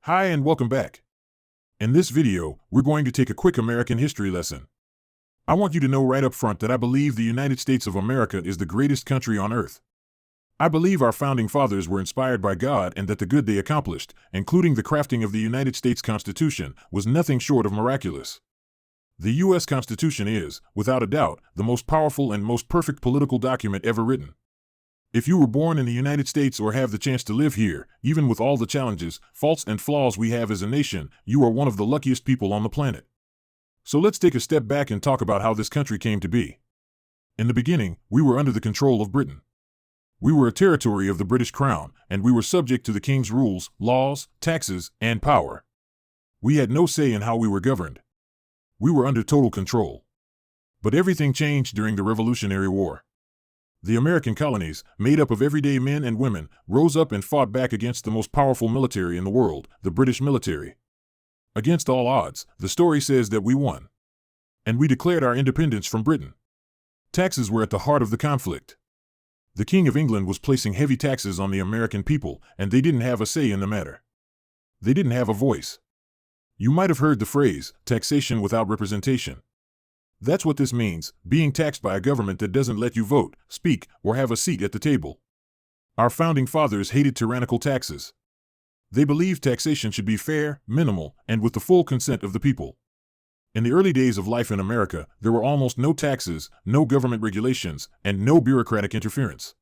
Hi and welcome back. In this video, we're going to take a quick American history lesson. I want you to know right up front that I believe the United States of America is the greatest country on earth. I believe our founding fathers were inspired by God and that the good they accomplished, including the crafting of the United States Constitution, was nothing short of miraculous. The U.S. Constitution is, without a doubt, the most powerful and most perfect political document ever written. If you were born in the United States or have the chance to live here, even with all the challenges, faults, and flaws we have as a nation, you are one of the luckiest people on the planet. So let's take a step back and talk about how this country came to be. In the beginning, we were under the control of Britain. We were a territory of the British Crown, and we were subject to the king's rules, laws, taxes, and power. We had no say in how we were governed. We were under total control. But everything changed during the Revolutionary War. The American colonies, made up of everyday men and women, rose up and fought back against the most powerful military in the world, the British military. Against all odds, the story says that we won. And we declared our independence from Britain. Taxes were at the heart of the conflict. The King of England was placing heavy taxes on the American people, and they didn't have a say in the matter. They didn't have a voice. You might have heard the phrase, taxation without representation. That's what this means, being taxed by a government that doesn't let you vote, speak, or have a seat at the table. Our founding fathers hated tyrannical taxes. They believed taxation should be fair, minimal, and with the full consent of the people. In the early days of life in America, there were almost no taxes, no government regulations, and no bureaucratic interference.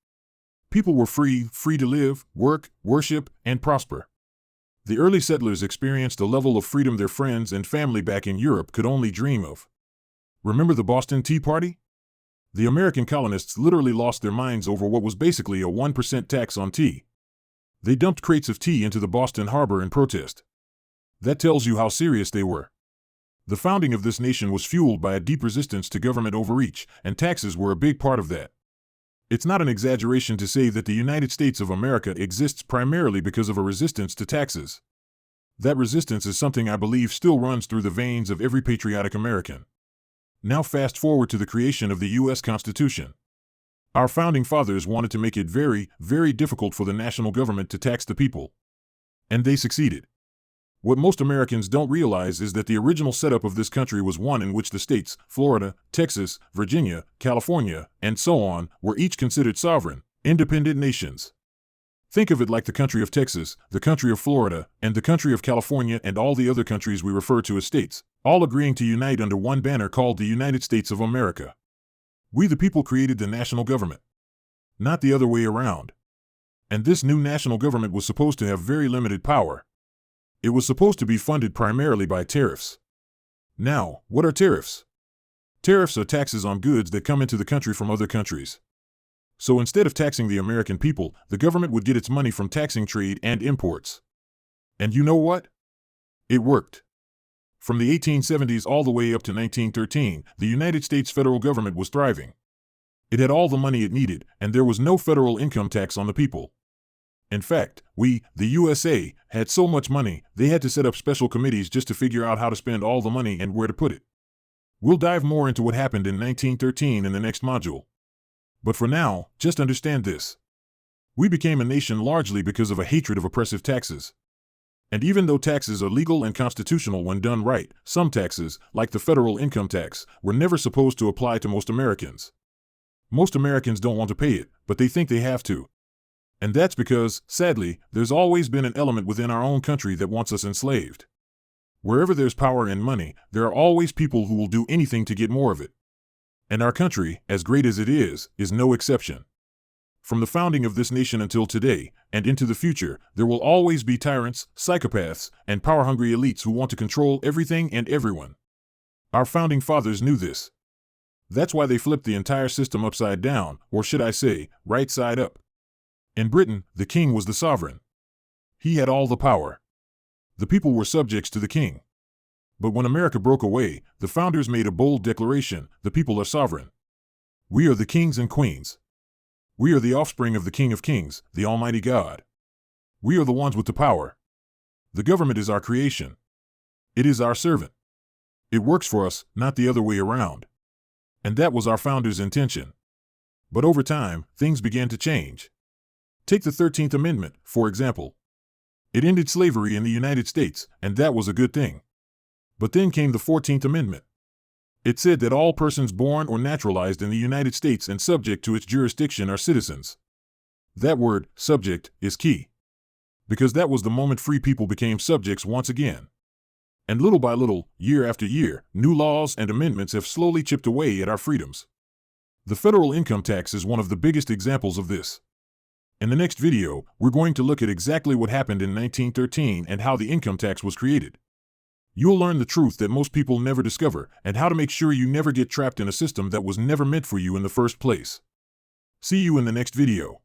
People were free to live, work, worship, and prosper. The early settlers experienced a level of freedom their friends and family back in Europe could only dream of. Remember the Boston Tea Party? The American colonists literally lost their minds over what was basically a 1% tax on tea. They dumped crates of tea into the Boston Harbor in protest. That tells you how serious they were. The founding of this nation was fueled by a deep resistance to government overreach, and taxes were a big part of that. It's not an exaggeration to say that the United States of America exists primarily because of a resistance to taxes. That resistance is something I believe still runs through the veins of every patriotic American. Now fast forward to the creation of the U.S. Constitution. Our founding fathers wanted to make it very, very difficult for the national government to tax the people. And they succeeded. What most Americans don't realize is that the original setup of this country was one in which the states, Florida, Texas, Virginia, California, and so on, were each considered sovereign, independent nations. Think of it like the country of Texas, the country of Florida, and the country of California and all the other countries we refer to as states, all agreeing to unite under one banner called the United States of America. We the people created the national government, not the other way around. And this new national government was supposed to have very limited power. It was supposed to be funded primarily by tariffs. Now, what are tariffs? Tariffs are taxes on goods that come into the country from other countries. So instead of taxing the American people, the government would get its money from taxing trade and imports. And you know what? It worked. From the 1870s all the way up to 1913, the United States federal government was thriving. It had all the money it needed, and there was no federal income tax on the people. In fact, we, the USA, had so much money, they had to set up special committees just to figure out how to spend all the money and where to put it. We'll dive more into what happened in 1913 in the next module. But for now, just understand this. We became a nation largely because of a hatred of oppressive taxes. And even though taxes are legal and constitutional when done right, some taxes, like the federal income tax, were never supposed to apply to most Americans. Most Americans don't want to pay it, but they think they have to. And that's because, sadly, there's always been an element within our own country that wants us enslaved. Wherever there's power and money, there are always people who will do anything to get more of it. And our country, as great as it is no exception. From the founding of this nation until today, and into the future, there will always be tyrants, psychopaths, and power-hungry elites who want to control everything and everyone. Our founding fathers knew this. That's why they flipped the entire system upside down, or should I say, right side up. In Britain, the king was the sovereign. He had all the power. The people were subjects to the king. But when America broke away, the founders made a bold declaration: the people are sovereign. We are the kings and queens. We are the offspring of the King of Kings, the Almighty God. We are the ones with the power. The government is our creation. It is our servant. It works for us, not the other way around. And that was our founders' intention. But over time, things began to change. Take the 13th Amendment, for example. It ended slavery in the United States, and that was a good thing. But then came the 14th Amendment. It said that all persons born or naturalized in the United States and subject to its jurisdiction are citizens. That word, subject, is key. Because that was the moment free people became subjects once again. And little by little, year after year, new laws and amendments have slowly chipped away at our freedoms. The federal income tax is one of the biggest examples of this. In the next video, we're going to look at exactly what happened in 1913 and how the income tax was created. You'll learn the truth that most people never discover and how to make sure you never get trapped in a system that was never meant for you in the first place. See you in the next video.